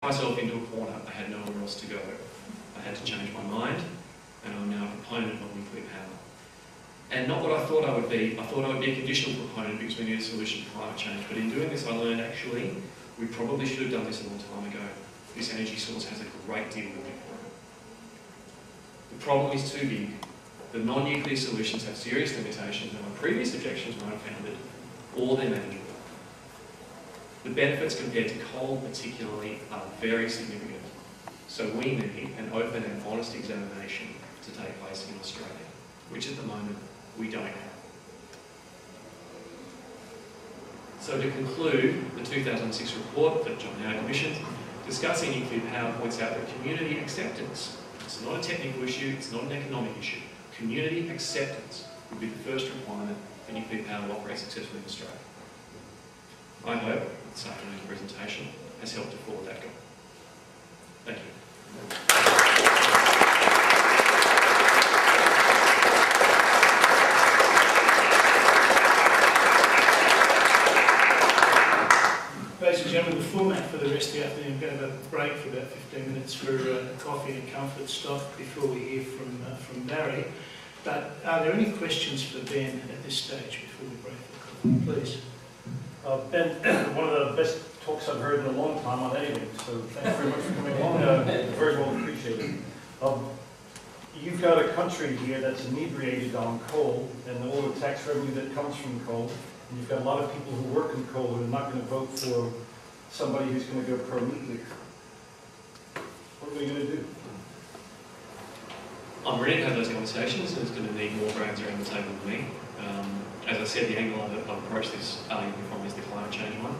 myself into a corner. I had nowhere else to go. I had to change my mind, and I'm now a proponent of nuclear power. And not what I thought I would be. I thought I would be a conditional proponent because we need a solution to climate change. But in doing this, I learned actually we probably should have done this a long time ago. This energy source has a great deal of it. The problem is too big. The non-nuclear solutions have serious limitations, and my previous objections were unfounded, or they're manageable. The benefits compared to coal particularly are very significant. So we need an open and honest examination to take place in Australia, which at the moment we don't have. So to conclude, the 2006 report that John Howard commissioned discussing nuclear power points out that community acceptance, it's not a technical issue, it's not an economic issue. Community acceptance would be the first requirement for nuclear power to operate successfully in Australia. I hope this afternoon's presentation has helped to forward that goal. Thank you. Ladies and gentlemen, the format for the rest of the afternoon, we're going to have a break for about 15 minutes for coffee and comfort stop before we hear from Barry. But are there any questions for Ben at this stage before we break for coffee? Please. Ben, one of the best talks I've heard in a long time on anything, so thanks very much for coming along. Very well appreciated. You've got a country here that's inebriated on coal and all the tax revenue that comes from coal. And you've got a lot of people who work in coal who are not going to vote for somebody who's going to go pro-nuclear. What are we going to do? I'm ready to have those conversations, and it's going to need more brains around the table than me. As I said, the angle I've approached this argument from is the climate change one.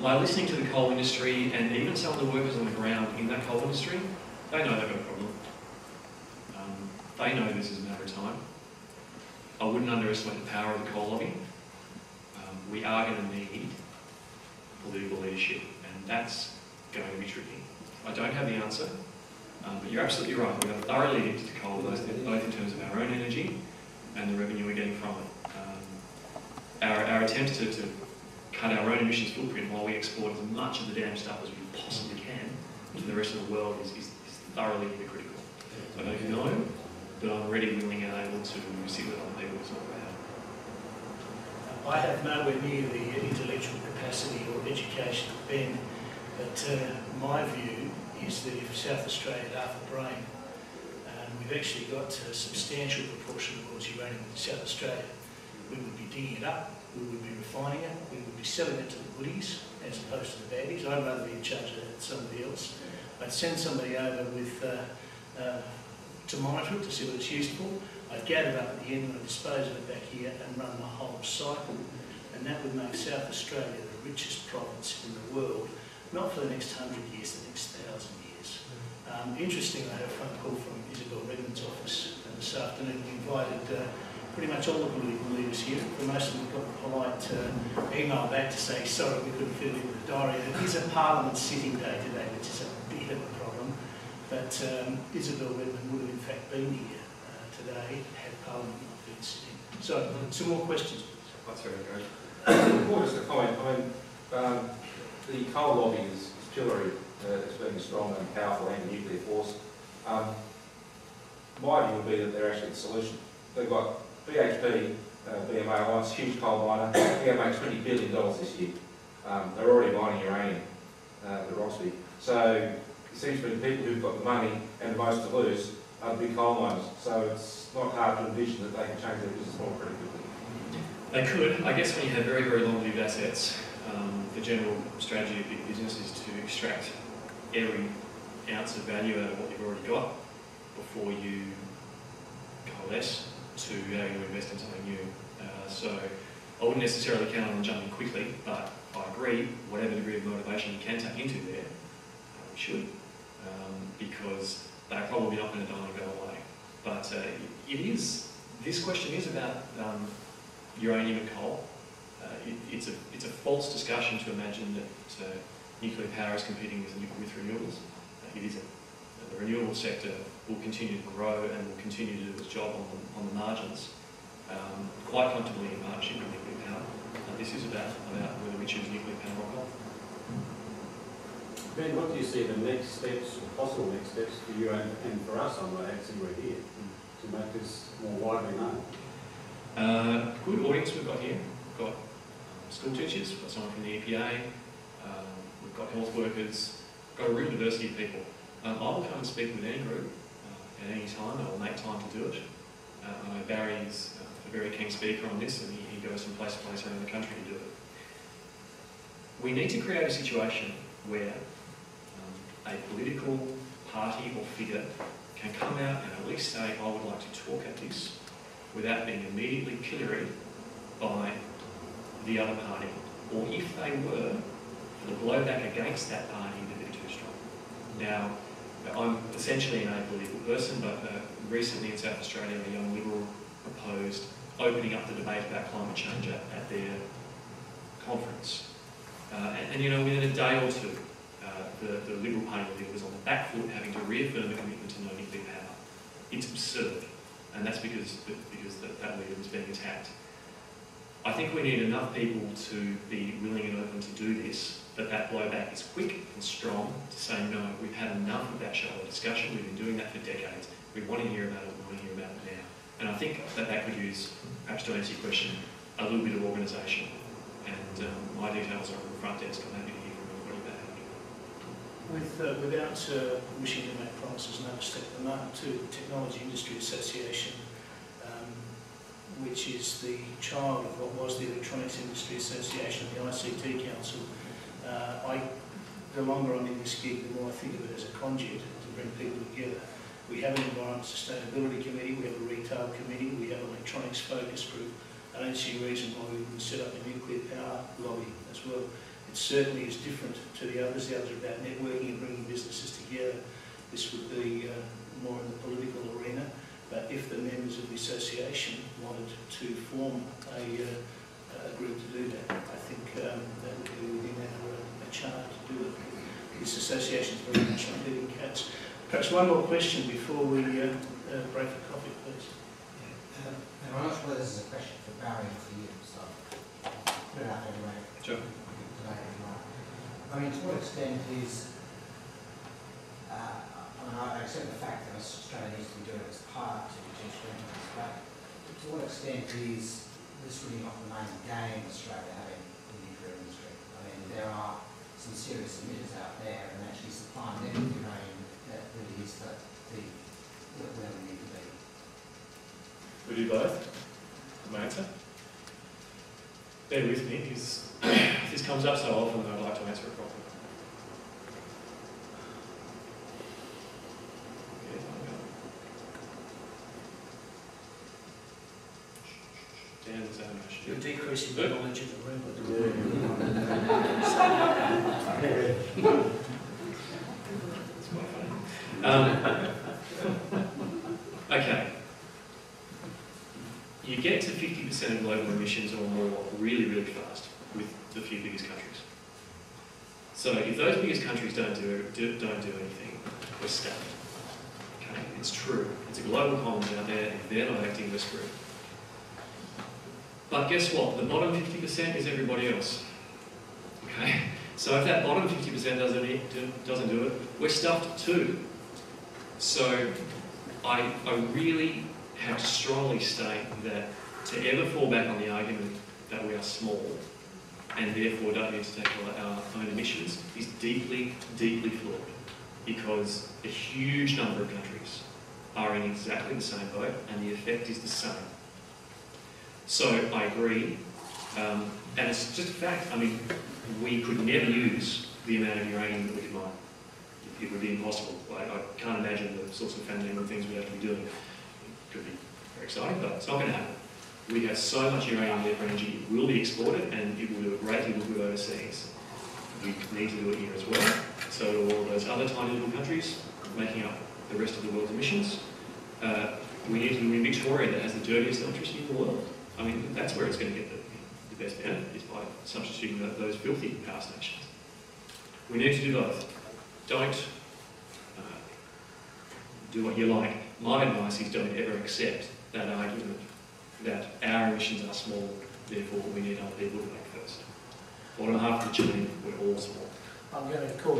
My listening to the coal industry and even some of the workers on the ground in that coal industry, they know they've got a problem. They know this is a matter of time. I wouldn't underestimate the power of the coal lobby. We are going to need political leadership, and that's going to be tricky. I don't have the answer, but you're absolutely right. We are thoroughly addicted to coal, both in terms of our own energy and the revenue we're getting from it. Our attempts to cut our own emissions footprint while we export as much of the damn stuff as we possibly can to the rest of the world is thoroughly hypocritical. So I don't know, but I'm ready, willing and able to sit with other people to talk about it. I have nowhere near the intellectual capacity or education of Ben, but my view is that if South Australia had half a brain, we've actually got a substantial proportion of the world's uranium in South Australia. We would be digging it up, we would be refining it, we would be selling it to the goodies as opposed to the baddies. I'd rather be in charge of that than somebody else. I'd send somebody over with to monitor it, to see what it's used for. I'd gather it up at the end and I'd dispose of it back here and run the whole cycle. And that would make South Australia the richest province in the world, not for the next 100 years, the next 1,000 years. Interestingly, I had a phone call from Isabel Redmond's office this afternoon. We invited pretty much all the political leaders here. For most of them, got a polite email back to say, sorry, we couldn't fit it in the diary. It is a Parliament sitting day today, which is a bit of a problem. But Isabel Redmond would have in fact been here today had Parliament not been sitting. So, some more questions, please. That's very good. More just a comment. I mean, the coal lobby is pillory as being a strong and powerful anti-nuclear force. My view would be that they're actually the solution. They've got BHP, BMA Alliance, huge coal miner. They're going to make $20 billion this year. They're already mining uranium, the Roxby. So it seems to be the people who've got the money and the most to lose are the big coal miners. So it's not hard to envision that they can change their business model pretty quickly. They could. I guess when you have very, very long-lived assets, the general strategy of big business is to extract every ounce of value out of what you've already got before you coalesce to having to invest in something new. So I wouldn't necessarily count on them jumping quickly, but I agree, whatever degree of motivation you can tap into there, we should, because they're probably not going to die and go away. But this question is about uranium and coal. It's a false discussion to imagine that nuclear power is competing with renewables. It isn't. The renewable sector will continue to grow and will continue to do its job on the margins, quite comfortably in partnership with nuclear power. This is about whether we choose nuclear power or coal. Ben, what do you see the next steps, or possible next steps for you and for us on the agency we're here to make this more widely known? Good audience we've got here. We've got school teachers, we've got someone from the EPA, we've got health workers, we've got a real diversity of people. I will come and speak with any group at any time. I will make time to do it. I know Barry is a very keen speaker on this, and he goes from place to place around the country to do it. We need to create a situation where a political party or figure can come out and at least say, I would like to talk at this, without being immediately pilloried by the other party. Or if they were, the blowback against that party would be too strong. Now, I'm essentially an apolitical person, but recently in South Australia, a young Liberal proposed opening up the debate about climate change at their conference. And you know, within a day or two, the Liberal Party leader was on the back foot, having to reaffirm the commitment to no nuclear power. It's absurd, and that's because that leader was being attacked. I think we need enough people to be willing and open to do this, that blowback is quick and strong, to say, no, we've had enough of that shallow discussion, we've been doing that for decades, we want to hear about it, we want to hear about it now. And I think that could use, perhaps to answer your question, a little bit of organisation. And my details are on the front desk. I'm happy to hear from everybody about it. Without wishing to make promises and overstep the mark, to the Technology Industry Association, which is the child of what was the Electronics Industry Association, the ICT Council. The longer I'm in this gig, the more I think of it as a conduit to bring people together. We have an Environment Sustainability Committee, we have a Retail Committee, we have an Electronics Focus Group. I don't see a reason why we wouldn't set up a nuclear power lobby as well. It certainly is different to the others. The others are about networking and bringing businesses together. This would be more in the political arena. But if the members of the association wanted to form a group to do that, I think that would be within our charter to do it. This association is very much on hitting cats. Perhaps one more question before we break for coffee, please. I'm not sure whether this is a question for Barry or for you, so put it out anyway. Sure. I mean, to what extent is, I accept the fact that Australia needs to be doing its part to reduce greenhouse, but to what extent is this really not the main game Australia having in the nuclear industry? I mean, there are some serious emitters out there, and actually supplying them with uranium that really is where we need to be. We do both. My answer. Bear with me, because this comes up so often that I'd like to answer it properly. You're decreasing the knowledge of the room. It's quite funny. Okay. You get to 50% of global emissions or more really, really fast with the few biggest countries. So if those biggest countries don't do anything, we're stuck. Okay, it's true. It's a global commons out there. If they're not acting, we're screwed. But guess what? The bottom 50% is everybody else. Okay? So if that bottom 50% doesn't do it, we're stuffed too. So I really have to strongly state that to ever fall back on the argument that we are small and therefore don't need to take our own emissions is deeply, deeply flawed, because a huge number of countries are in exactly the same boat and the effect is the same. So I agree, and it's just a fact. I mean, we could never use the amount of uranium that we could mine. It would be impossible. I can't imagine the sorts of fundamental things we'd have to be doing. It could be very exciting, but it's not going to happen. We have so much uranium there for energy, it will be exported, and it will do a great deal of good overseas. We need to do it here as well. So do all those other tiny little countries making up the rest of the world's emissions. We need to do it in Victoria, that has the dirtiest electricity in the world. I mean, that's where it's going to get the best benefit, is by substituting those filthy power stations. We need to do both. Don't do what you like. My advice is don't ever accept that argument that our emissions are small, therefore we need other people to make first. Bottom half of the chain, we're all small. I'm going to call